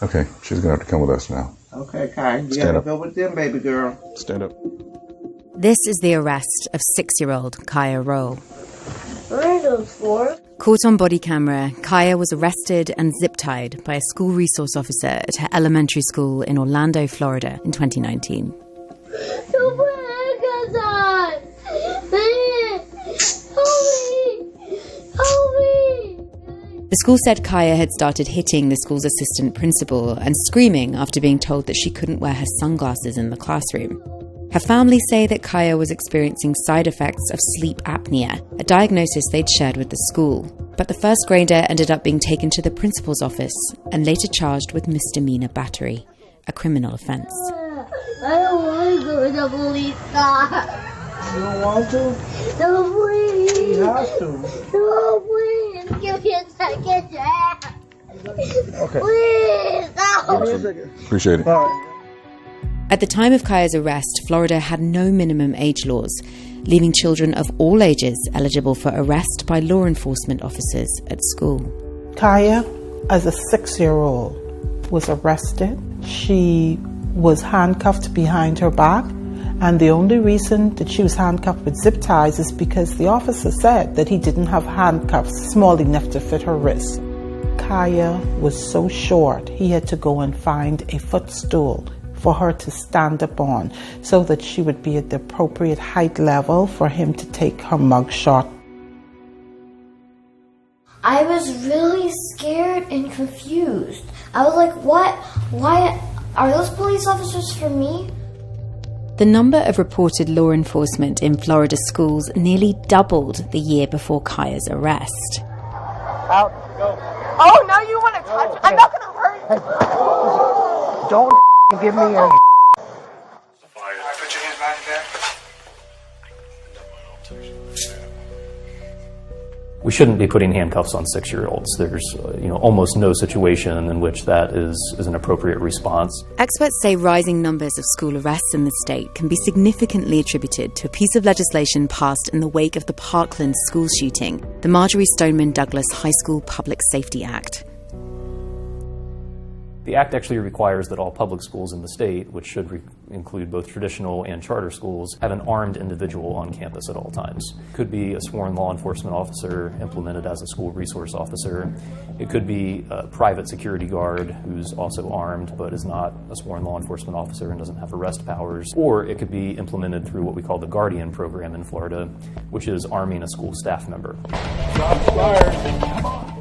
Okay, she's going to have to come with us now. Okay, Kai, you got to go with them, baby girl. Stand up. This is the arrest of 6-year-old Kaiya Roll. What are those for? Caught on body camera, Kaiya was arrested and zip-tied by a school resource officer at her elementary school in Orlando, Florida in 2019. Don't put handcuffs on! Help me! The school said Kaiya had started hitting the school's assistant principal and screaming after being told that she couldn't wear her sunglasses in the classroom. Her family say that Kaiya was experiencing side effects of sleep apnea, a diagnosis they'd shared with the school. But the first grader ended up being taken to the principal's office and later charged with misdemeanor battery, a criminal offence. I don't want to go to the police car. You don't want to? No, please. You have to. No, please. Give me a second chance. Okay. Please, no. Give me a second. Appreciate it. All right. At the time of Kaiya's arrest, Florida had no minimum age laws, leaving children of all ages eligible for arrest by law enforcement officers at school. Kaiya, as a 6-year-old, was arrested. She was handcuffed behind her back, and the only reason that she was handcuffed with zip ties is because the officer said that he didn't have handcuffs small enough to fit her wrists. Kaiya was so short, he had to go and find a footstool for her to stand up on so that she would be at the appropriate height level for him to take her mug shot. I was really scared and confused. I was like, what? Why are those police officers for me? The number of reported law enforcement in Florida schools nearly doubled the year before Kaiya's arrest. Out. Go. Oh, no, you want to touch? I'm not going to hurt you. Don't give me your Put your hands behind your back. We shouldn't be putting handcuffs on 6-year-olds. There's almost no situation in which that is an appropriate response. Experts say rising numbers of school arrests in the state can be significantly attributed to a piece of legislation passed in the wake of the Parkland school shooting, the Marjorie Stoneman Douglas High School Public Safety Act. The Act actually requires that all public schools in the state, which should include both traditional and charter schools, have an armed individual on campus at all times. It could be a sworn law enforcement officer implemented as a school resource officer. It could be a private security guard who's also armed but is not a sworn law enforcement officer and doesn't have arrest powers. Or it could be implemented through what we call the Guardian program in Florida, which is arming a school staff member. shots fired.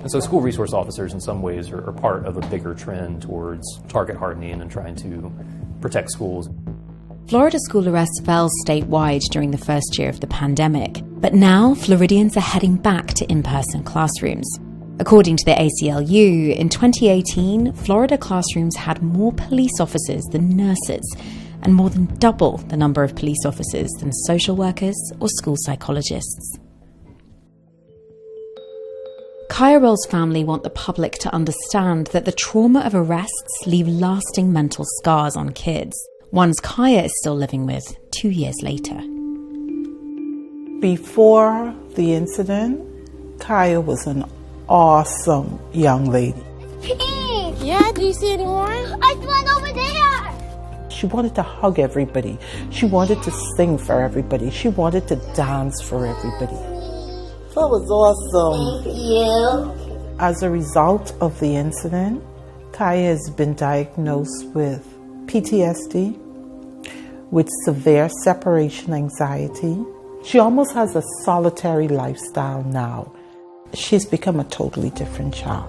And so school resource officers in some ways are part of a bigger trend towards target hardening and trying to protect schools. Florida school arrests fell statewide during the first year of the pandemic, but now Floridians are heading back to in-person classrooms. According to the ACLU, in 2018, Florida classrooms had more police officers than nurses, and more than double the number of police officers than social workers or school psychologists. Kaiya Roll's family want the public to understand that the trauma of arrests leave lasting mental scars on kids, ones Kaiya is still living with 2 years later. Before the incident, Kaiya was an awesome young lady. Yeah, do you see anyone? I went over there! She wanted to hug everybody. She wanted to sing for everybody. She wanted to dance for everybody. That was awesome. Thank you. As a result of the incident, Kaiya has been diagnosed with PTSD, with severe separation anxiety. She almost has a solitary lifestyle now. She's become a totally different child.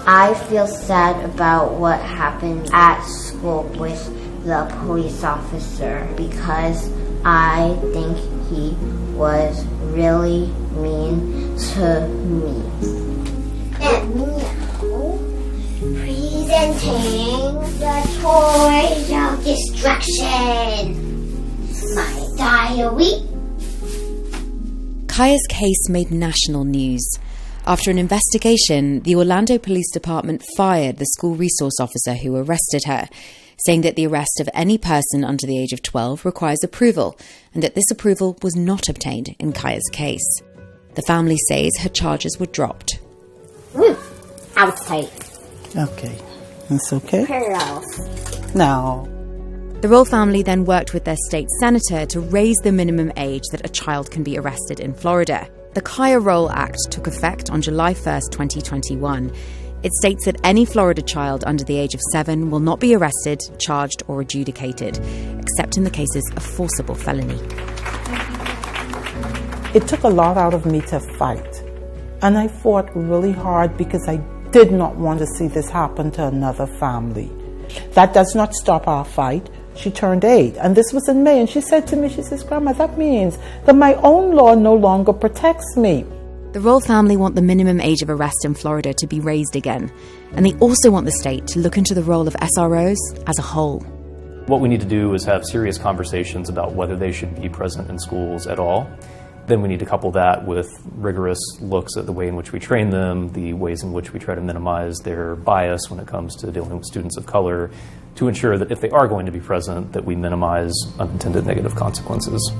I feel sad about what happened at school with the police officer because I think he was really mean to me. And now, presenting the toy of destruction, my diary. Kaiya's case made national news. After an investigation, the Orlando Police Department fired the school resource officer who arrested her, saying that the arrest of any person under the age of 12 requires approval, and that this approval was not obtained in Kaiya's case. The family says her charges were dropped. outside. Okay. That's okay? Where else? No. The royal family then worked with their state senator to raise the minimum age that a child can be arrested in Florida. The Kaiya Roll Act took effect on July 1st, 2021. It states that any Florida child under the age of 7 will not be arrested, charged, or adjudicated, except in the cases of forcible felony. It took a lot out of me to fight. And I fought really hard because I did not want to see this happen to another family. That does not stop our fight. She turned 8, and this was in May, and she said to me, she says, Grandma, that means that my own law no longer protects me. The royal family want the minimum age of arrest in Florida to be raised again, and they also want the state to look into the role of SROs as a whole. What we need to do is have serious conversations about whether they should be present in schools at all. Then we need to couple that with rigorous looks at the way in which we train them, the ways in which we try to minimize their bias when it comes to dealing with students of color, to ensure that if they are going to be present, that we minimize unintended negative consequences.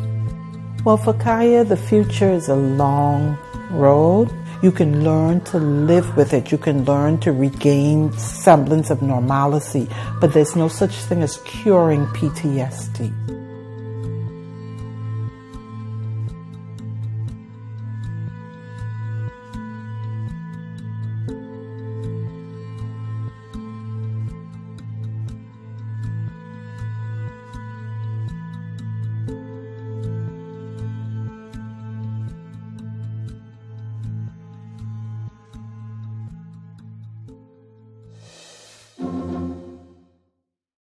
Well, for Kaiya, the future is a long road. You can learn to live with it. You can learn to regain semblance of normalcy. But there's no such thing as curing PTSD.